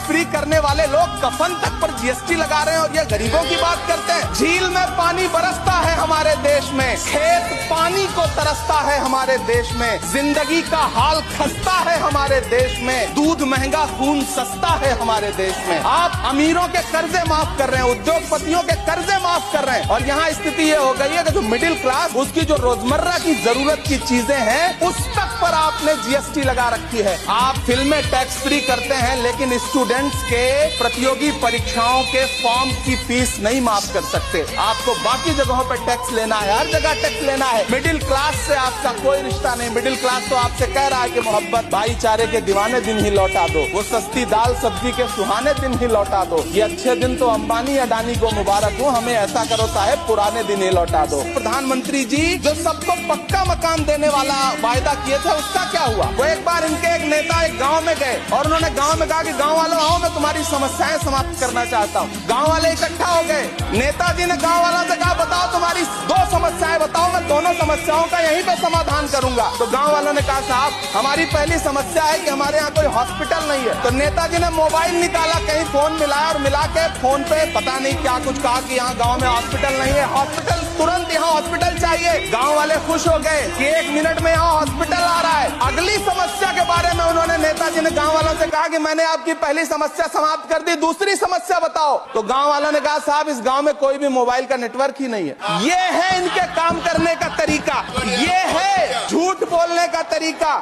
Free करने वाले लोग कफन तक पर जीएसटी लगा रहे हैं और ये गरीबों की बात करते हैं। झील में पानी बरसता है हमारे देश में, खेत पानी को तरसता है हमारे देश में, जिंदगी का हाल खस्ता है हमारे देश में, दूध महंगा खून सस्ता है हमारे देश में। आप अमीरों के कर्जे माफ कर रहे हैं, उद्योगपतियों के कर्जे माफ कर रहे हैं और यहाँ स्थिति ये हो गई है कि जो मिडिल क्लास, उसकी जो रोजमर्रा की जरूरत की चीजें हैं उस तक पर आपने जीएसटी लगा रखी है। आप फिल्में टैक्स फ्री करते हैं लेकिन स्टूडेंट्स के प्रतियोगी परीक्षाओं के फॉर्म की फीस नहीं माफ कर सकते। आपको बाकी जगहों पर टैक्स लेना है, हर जगह टैक्स लेना है। मिडिल क्लास से आपका कोई रिश्ता नहीं। मिडिल क्लास तो आपसे कह रहा है कि मोहब्बत भाईचारे के दीवाने दिन ही लौटा दो, वो सस्ती दाल सब्जी के सुहाने दिन ही लौटा दो। ये अच्छे दिन तो अंबानी अडानी को मुबारक हो, हमें ऐसा करो साहब पुराने दिन ही लौटा दो। प्रधानमंत्री जी जो सबको पक्का मकान देने वाला वायदा किए थे उसका क्या हुआ? वो एक बार इनके एक नेता एक गांव में गए और उन्होंने गांव में कहा कि गांव वालों आओ, मैं तुम्हारी समस्याएं समाप्त करना चाहता हूँ। गांव वाले इकट्ठा हो गए। नेताजी ने गांव वालों से कहा बताओ तुम्हारी 2 समस्याएं बताओ, मैं दोनों समस्याओं का यहीं पे समाधान करूंगा। तो गांव वालों ने कहा साहब हमारी पहली समस्या है कि हमारे यहाँ कोई हॉस्पिटल नहीं है। तो नेताजी ने मोबाइल निकाला, कहीं फोन मिलाया और मिला के फोन पे पता नहीं क्या कुछ कहा कि यहाँ गाँव में हॉस्पिटल नहीं है, हॉस्पिटल तुरंत यहाँ हॉस्पिटल चाहिए। गाँव वाले खुश हो गए कि 1 मिनट में यहाँ हॉस्पिटल आ रहा है। अगली समस्या के बारे में उन्होंने नेताजी ने गांव वालों से कहा कि मैंने आपकी पहली समस्या समाप्त कर दी, दूसरी समस्या बताओ। तो गांव वालों ने कहा साहब इस गांव में कोई भी मोबाइल का नेटवर्क ही नहीं है। ये है इनके काम करने का तरीका, ये है झूठ बोलने का तरीका।